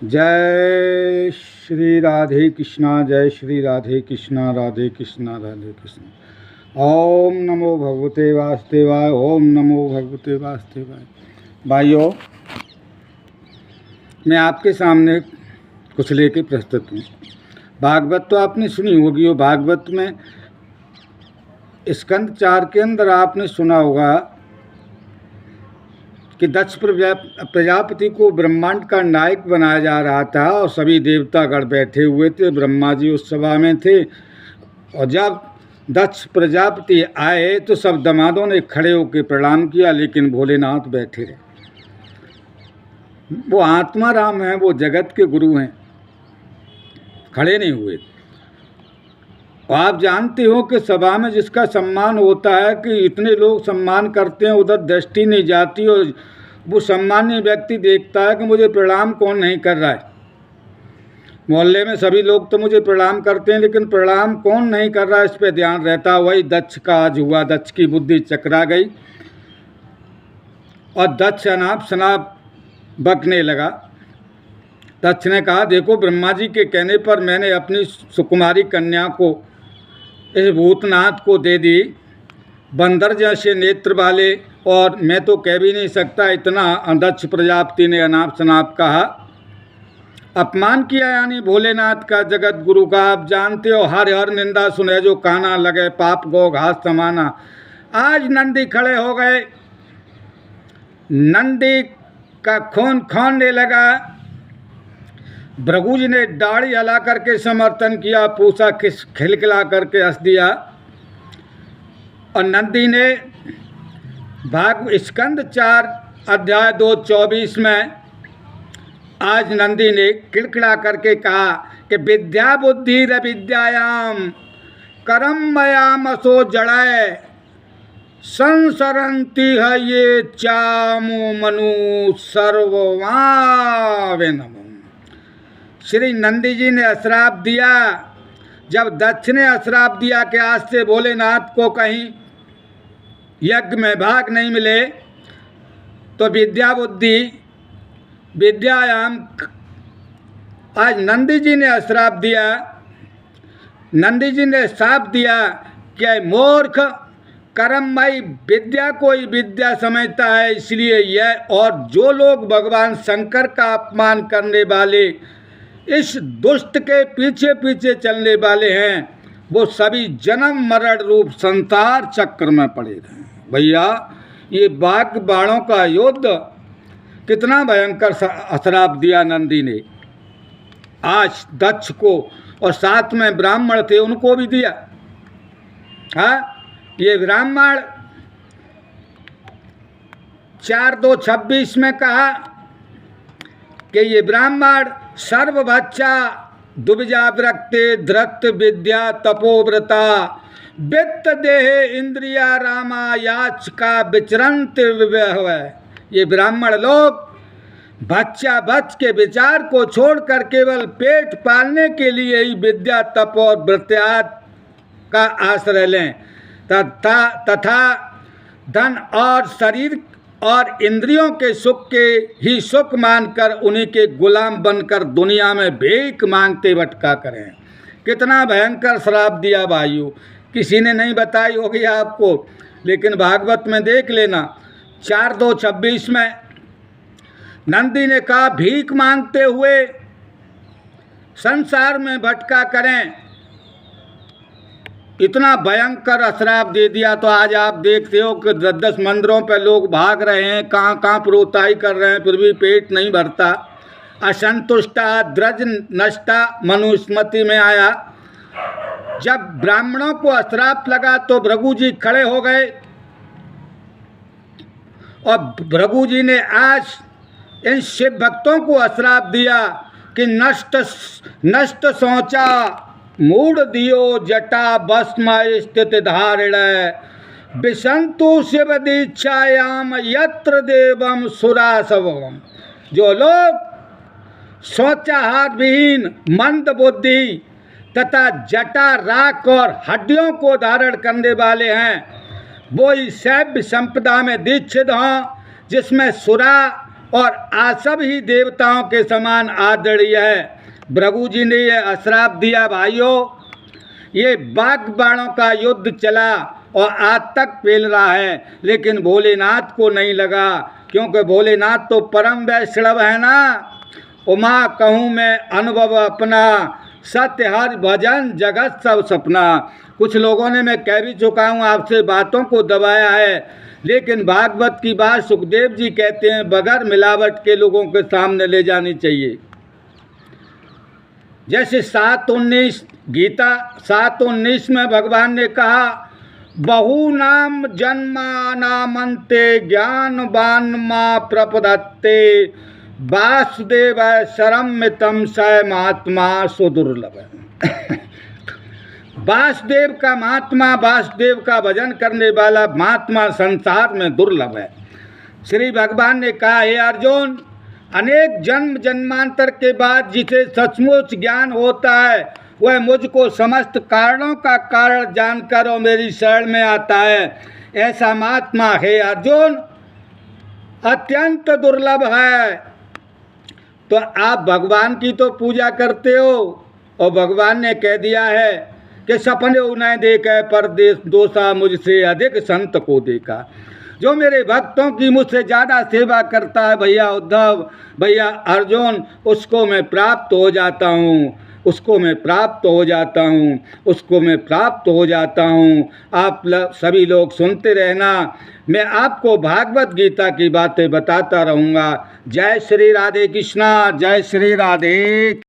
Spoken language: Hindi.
जय श्री राधे कृष्णा, जय श्री राधे कृष्णा, राधे कृष्णा राधे कृष्णा। ओम नमो भगवते वासुदेवाय, ओम नमो भगवते वासुदेवाय। भाइयों, मैं आपके सामने कुछ लेके प्रस्तुत हूँ। भागवत तो आपने सुनी होगी। वो भागवत में स्कंद 4 के अंदर आपने सुना होगा कि दक्ष प्रजापति को ब्रह्मांड का नायक बनाया जा रहा था और सभी देवतागण बैठे हुए थे। ब्रह्मा जी उस सभा में थे और जब दक्ष प्रजापति आए तो सब दमादों ने खड़े होकर प्रणाम किया, लेकिन भोलेनाथ बैठे रहे। वो आत्मा राम हैं, वो जगत के गुरु हैं, खड़े नहीं हुए। और आप जानते हो कि सभा में जिसका सम्मान होता है कि इतने लोग सम्मान करते हैं, उधर दृष्टि नहीं जाती और वो सम्मानीय व्यक्ति देखता है कि मुझे प्रणाम कौन नहीं कर रहा है। मोहल्ले में सभी लोग तो मुझे प्रणाम करते हैं, लेकिन प्रणाम कौन नहीं कर रहा है इस पे ध्यान रहता। वही दक्ष का आज हुआ। दक्ष की बुद्धि चकरा गई और दक्ष अनाप शनाप बकने लगा। दक्ष ने कहा, देखो ब्रह्मा जी के कहने पर मैंने अपनी सुकुमारी कन्या को इस भूतनाथ को दे दी, बंदर जैसे नेत्र वाले, और मैं तो कह भी नहीं सकता इतना। दक्ष प्रजापति ने अनाप शनाप कहा, अपमान किया यानी भोलेनाथ का, जगत गुरु का। आप जानते हो हर हर निंदा सुने जो काना लगे, पाप गो घास समाना। आज नंदी खड़े हो गए, नंदी का खून खोने लगा। भृगु जी ने दाढ़ी हिला करके समर्थन किया, पूछा किस खिलखिला करके हंस दिया। और नंदी ने स्कंद 4 अध्याय 2:24 में आज नंदी ने किलकिला करके कहा कि विद्या बुद्धि विद्यायाम करम मयामसो जड़ाए संसरंती है ये चामु मनु सर्ववावे नमो। श्री नंदी जी ने अश्राप दिया। जब दक्ष ने अश्राप दिया कि आज से भोलेनाथ को कहीं यज्ञ में भाग नहीं मिले, तो विद्या बुद्धि विद्यायाम आज नंदी जी ने अश्राप दिया। नंदी जी ने श्राप दिया कि मूर्ख, कर्ममयी विद्या को ही विद्या समझता है, इसलिए यह। और जो लोग भगवान शंकर का अपमान करने वाले, इस दुष्ट के पीछे पीछे चलने वाले हैं, वो सभी जन्म मरण रूप संसार चक्र में पड़े रहे। भैया, ये बाघ बाणों का युद्ध कितना भयंकर श्राप दिया नंदी ने आज दक्ष को, और साथ में ब्राह्मण थे उनको भी दिया। हाँ, ये ब्राह्मण 4:2:26 में कहा कि ये ब्राह्मण सर्वभक्षा दुविजा विरक्ते धृत विद्या तपोव्रता वित्त देहे इंद्रिया रामा याचका विचरंत विवह। ये ब्राह्मण लोग भक्षा भक्ष के विचार को छोड़कर केवल पेट पालने के लिए ही विद्या तप और व्रत्याद का आश्रय लें तथा धन और शरीर और इंद्रियों के सुख के ही सुख मानकर उन्हीं के गुलाम बनकर दुनिया में भीख मांगते भटका करें। कितना भयंकर श्राप दिया भाइयों, किसी ने नहीं बताई होगी आपको, लेकिन भागवत में देख लेना। 4:2:26 में नंदी ने कहा, भीख मांगते हुए संसार में भटका करें। इतना भयंकर अश्राप दे दिया। तो आज आप देखते हो कि 10-10 मंदिरों पे लोग भाग रहे हैं, कहाँ कहाँ प्रोताई कर रहे हैं, फिर भी पेट नहीं भरता। असंतुष्टा द्रज नष्टा मनुस्मृति में आया। जब ब्राह्मणों को अश्राप लगा तो भृगु जी खड़े हो गए और भृगु जी ने आज इन शिव भक्तों को अश्राप दिया कि नष्ट सोचा मूढ़ दियो जटा भस्म स्थित धारिण विसंतु शिव दीक्षायाम यत्र देवम सुरासवम। जो लोग सोचाहार विहीन, मंद बुद्धि तथा जटा राख और हड्डियों को धारण करने वाले हैं, वो इस शैव संपदा में दीक्षित हों, जिसमें सुरा और आसब ही देवताओं के समान आदरणीय है। भृगु जी ने यह अश्राप दिया, भाइयों ये बाघ बाणों का युद्ध चला और आज तक फैल रहा है, लेकिन भोलेनाथ को नहीं लगा, क्योंकि भोलेनाथ तो परम वैष्णव है ना। उमा कहूँ मैं अनुभव अपना, सत्य हर भजन जगत सब सपना। कुछ लोगों ने, मैं कह भी चुका हूँ आपसे, बातों को दबाया है, लेकिन भागवत की बात सुखदेव जी कहते हैं बगैर मिलावट के लोगों के सामने ले जानी चाहिए। जैसे 7:19 गीता 7:19 में भगवान ने कहा, बहु नाम जन्मानामन्ते ज्ञानवान मां प्रपदत्ते वासुदेव शरम्यतम स महात्मा सुदुर्लभ। वासुदेव का महात्मा, वासुदेव का भजन करने वाला महात्मा संसार में दुर्लभ है। श्री भगवान ने कहा, हे अर्जुन, अनेक जन्म जन्मांतर के बाद जिसे सचमुच ज्ञान होता है वह मुझको समस्त कारणों का कारण जानकर और मेरी शरण में आता है। ऐसा महात्मा है अर्जुन अत्यंत दुर्लभ है। तो आप भगवान की तो पूजा करते हो और भगवान ने कह दिया है कि सपने उन्हें देखा पर दोषा मुझसे अधिक संत को देखा। जो मेरे भक्तों की मुझसे ज़्यादा सेवा करता है भैया उद्धव, भैया अर्जुन, उसको मैं प्राप्त हो जाता हूँ, उसको मैं प्राप्त हो जाता हूँ, उसको मैं प्राप्त हो जाता हूँ। आप सभी लोग सुनते रहना, मैं आपको भागवत गीता की बातें बताता रहूँगा। जय श्री राधे कृष्णा, जय श्री राधे।